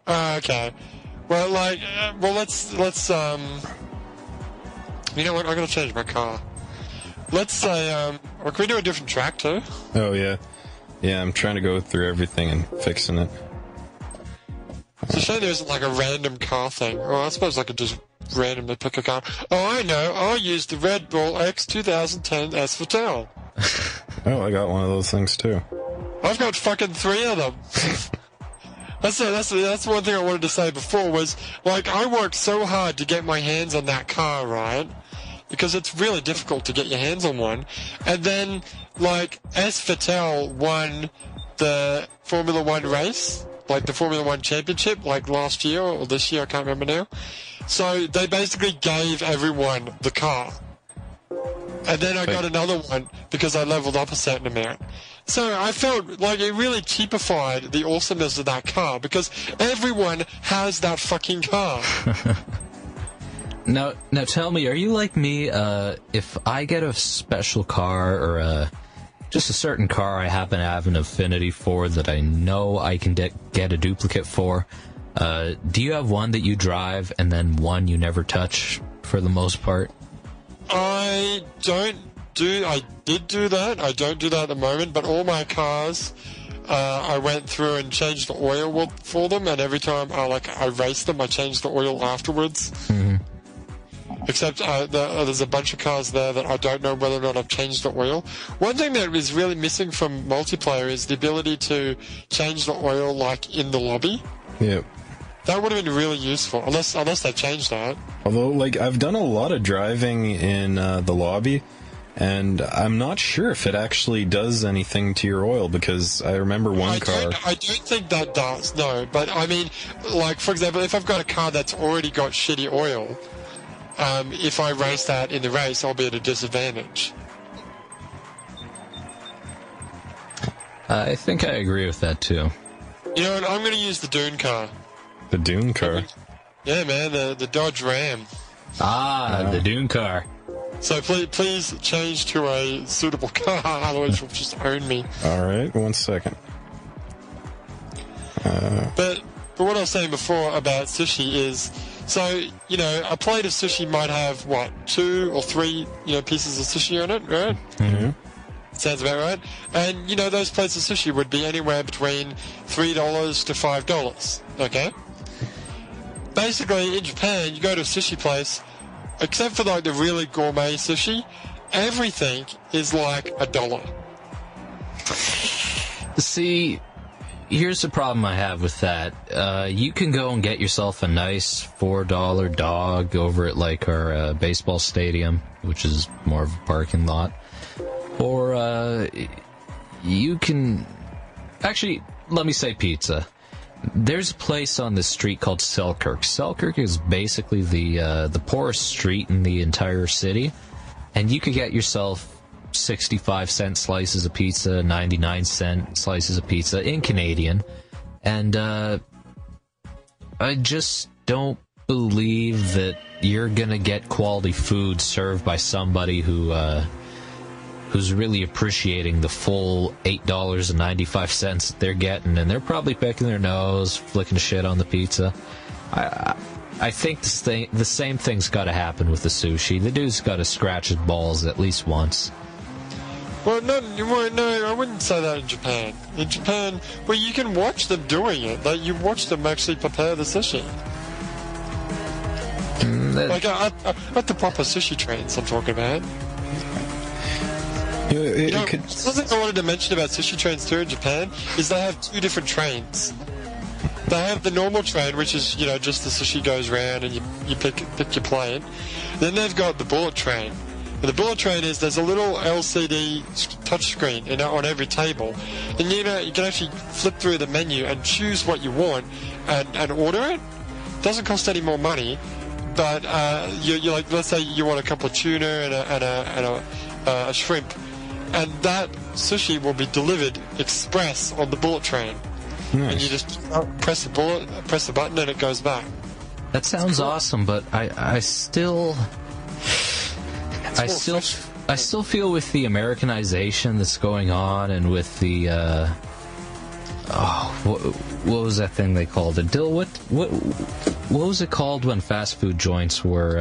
Okay. Well, like, let's you know what? I'm gonna change my car. Let's say, or can we do a different track too? Oh, yeah. Yeah, I'm trying to go through everything and fixing it. So shame there isn't like a random car thing. Or I suppose I could just randomly pick a car. Oh, I know. I'll use the Red Bull X 2010 S Vital. Oh, I got one of those things too. I've got fucking 3 of them. That's one thing I wanted to say before was, like, I worked so hard to get my hands on that car, right? Because it's really difficult to get your hands on one. And then, like, S. Vettel won the Formula One race, like the Formula One championship, like last year or this year, I can't remember now. So they basically gave everyone the car. And then I got another one because I leveled up a certain amount. So I felt like it really cheapified the awesomeness of that car because everyone has that fucking car. Now tell me, are you like me, if I get a special car or just a certain car I happen to have an affinity for that I know I can get a duplicate for, do you have one that you drive and then one you never touch for the most part? I did do that. I don't do that at the moment, but all my cars, I went through and changed the oil for them, and every time I raced them, I changed the oil afterwards. Mm-hmm. Except there's a bunch of cars there that I don't know whether or not I've changed the oil. One thing that is really missing from multiplayer is the ability to change the oil, like, in the lobby. Yep. That would have been really useful, unless they changed that. Although, like, I've done a lot of driving in the lobby, and I'm not sure if it actually does anything to your oil, because I remember one car... I don't think that does, no. But, I mean, like, for example, if I've got a car that's already got shitty oil, if I race that in the race, I'll be at a disadvantage. I think I agree with that, too. You know what, I'm going to use the Dune car. The Dune car? Yeah, man, the Dodge Ram. The Dune car. So please change to a suitable car, otherwise you'll just own me. Alright, 1 second. But what I was saying before about sushi is, so, you know, a plate of sushi might have, 2 or 3, pieces of sushi on it, right? Mm-hmm. Sounds about right. And, those plates of sushi would be anywhere between $3 to $5, okay? Basically, in Japan, you go to a sushi place, except for, like, the really gourmet sushi, everything is like $1. See, here's the problem I have with that. You can go and get yourself a nice $4 dog over at, like, our baseball stadium, which is more of a parking lot. Or you can... Actually, let me say pizza. There's a place on the street called Selkirk. Selkirk is basically the poorest street in the entire city, and you could get yourself 65-cent slices of pizza, 99-cent slices of pizza in Canadian, and I just don't believe that you're gonna get quality food served by somebody who's really appreciating the full $8.95 that they're getting, and they're probably picking their nose, flicking shit on the pizza. I think the same thing's got to happen with the sushi. The dude's got to scratch his balls at least once. Well, no, I wouldn't say that in Japan. In Japan, well, you can watch them doing it. Like, you watch them actually prepare the sushi. Like, at the proper sushi trains I'm talking about. Something I wanted to mention about sushi trains too in Japan is they have 2 different trains. They have the normal train, which is, just the sushi goes round and you pick your plate. Then they've got the bullet train. And the bullet train is there's a little LCD touchscreen on every table. And you can actually flip through the menu and choose what you want and order it. Doesn't cost any more money, but you're like, let's say you want a couple of tuna and a shrimp. And that sushi will be delivered express on the bullet train. Nice. And you just press the button, and it goes back. That sounds awesome, but I still feel with the Americanization that's going on, and with the what was that thing they called it? Dill, what was it called when fast food joints were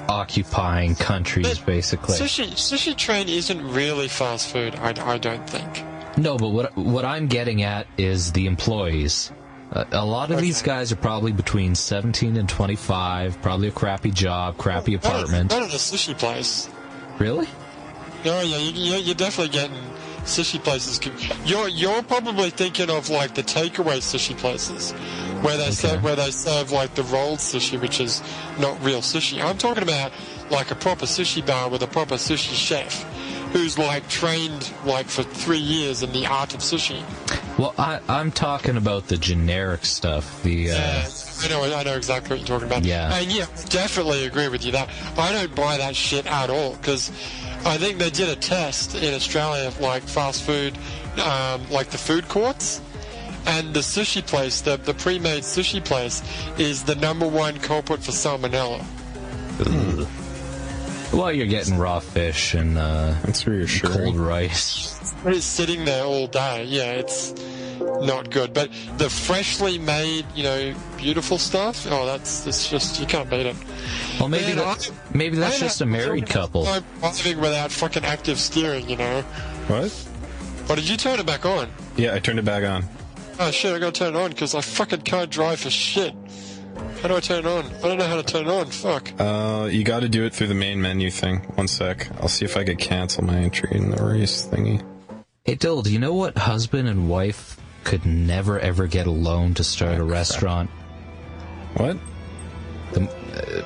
occupying countries, basically? Sushi Train isn't really fast food, I don't think. No, but what I'm getting at is the employees. A lot of these guys are probably between 17 and 25, probably a crappy job, crappy apartment. Not at a sushi place. Really? Oh yeah, you're definitely getting sushi places. You're probably thinking of like the takeaway sushi places, where they serve like the rolled sushi, which is not real sushi. I'm talking about like a proper sushi bar with a proper sushi chef, who's like trained like for 3 years in the art of sushi. Well, I'm talking about the generic stuff. Yeah, I know exactly what you're talking about. Yeah. And yeah, definitely agree with you that I don't buy that shit at all, because I think they did a test in Australia of like fast food, like the food courts, and the sushi place, the pre-made sushi place, is the #1 culprit for salmonella. Ugh. Well, you're getting raw fish and that's where you're cold rice. It's sitting there all day. Yeah, it's not good. But the freshly made, beautiful stuff, it's just, you can't beat it. Well, maybe that's just a married couple. Driving without fucking active steering, What? Oh, did you turn it back on? Yeah, I turned it back on. Oh shit, I gotta turn it on because I fucking can't drive for shit. How do I turn it on? I don't know how to turn it on. Fuck. You gotta do it through the main menu thing. One sec. I'll see if I could cancel my entry in the race thingy. Hey, Dill, do you know what husband and wife could never ever get a loan to start a restaurant? What?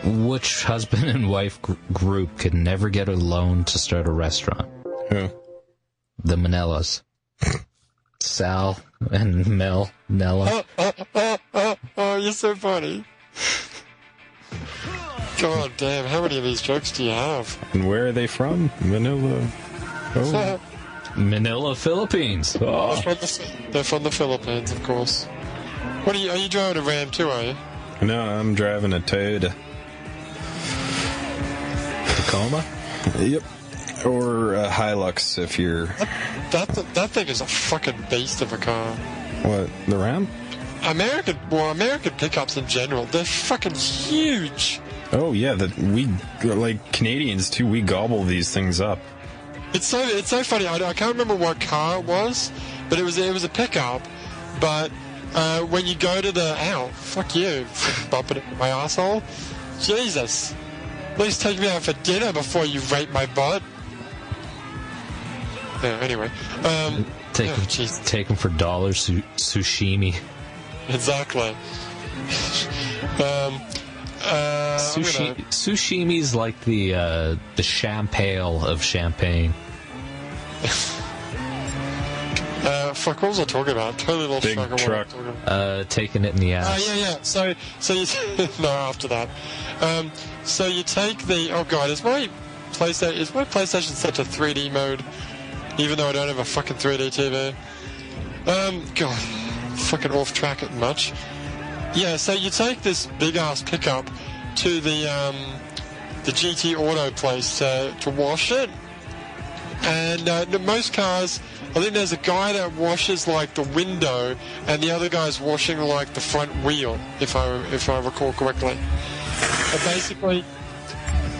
Which husband and wife group could never get a loan to start a restaurant? Who? The Manellas. Sal and Mel Nella. Oh, you're so funny. God damn, how many of these jokes do you have? And where are they from? Manila. Oh. Manila, Philippines. Oh. They're from the Philippines, of course. Are you driving a Ram too, are you? No, I'm driving a Toyota. Tacoma? Yep. Or a Hilux if you're... That thing is a fucking beast of a car. What, the Ram? American pickups in general, they're fucking huge. Oh yeah, we, like Canadians too, we gobble these things up. It's so funny. I can't remember what car it was, but it was a pickup. But when you go to fuck you, bumping into my asshole. Jesus, at least take me out for dinner before you rape my butt. Yeah, anyway, take them for dollars sushimi. Exactly. Sushimi's like the champagne of champagne. Fuck, what was I talking about? Totally lost Big track of truck. what I was talking about. Taking it in the ass. Yeah. So you no, after that. So you take the is my PlayStation set to 3D mode, even though I don't have a fucking 3D TV? God, fucking off track it much. Yeah, so you take this big ass pickup to the GT Auto place to wash it, and most cars, I think there's a guy that washes like the window, and the other guy's washing like the front wheel, if I recall correctly.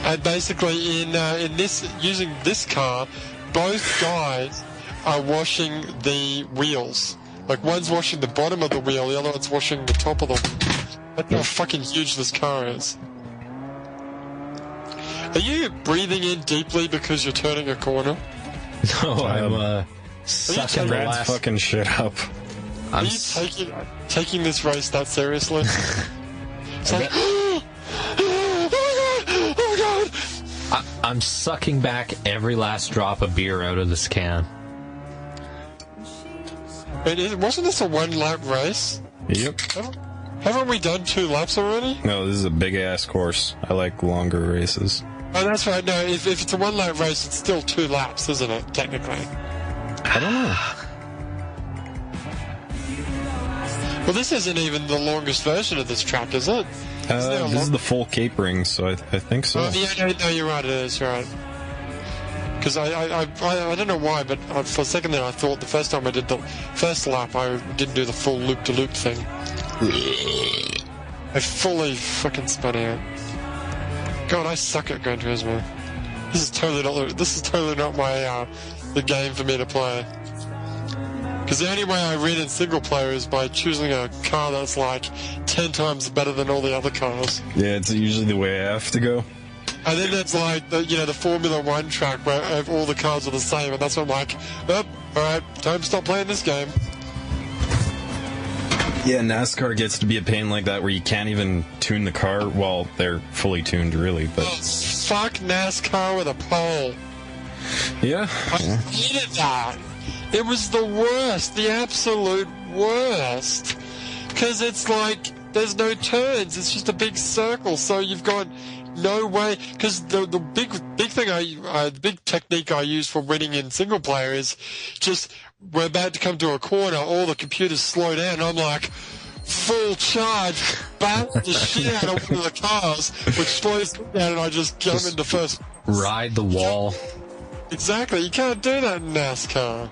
And basically, in this, using this car, both guys are washing the wheels. Like, one's washing the bottom of the wheel, the other one's washing the top of the wheel. That's how fucking huge this car is. Are you breathing in deeply because you're turning a corner? No, I'm sucking the last... fucking shit up. Are you taking this race that seriously? It's like, oh my god! I'm sucking back every last drop of beer out of this can. Wasn't this a one-lap race? Yep. Haven't we done 2 laps already? No, this is a big-ass course. I like longer races. Oh, that's right. No, if it's a one-lap race, it's still 2 laps, isn't it, technically? I don't know. Well, this isn't even the longest version of this track, is it? This is the full capering, so I think so. Oh, yeah, no, you're right, it is, right. Because I don't know why, but for a second there I thought the first time I did the first lap I didn't do the full loop-to-loop thing. I fully fucking spun out. God, I suck at Gran Turismo. This is totally not my the game for me to play. Because the only way I win in single player is by choosing a car that's like 10 times better than all the other cars. Yeah, it's usually the way I have to go. And then there's like the Formula One track where all the cars are the same, and that's when I'm like, oh, alright, time to stop playing this game. Yeah, NASCAR gets to be a pain like that where you can't even tune the car. Well, they're fully tuned, really, but... Oh, fuck NASCAR with a pole. Yeah. I hated that. It was the worst, the absolute worst. Because it's like, there's no turns, it's just a big circle, so you've got no way. Because the big thing the big technique I use for winning in single player is just, we're about to come to a corner, all the computers slow down, and I'm like, full charge, bat the shit out of one of the cars, which slows down, and I just jump into first. Ride the wall. Exactly, you can't do that in NASCAR.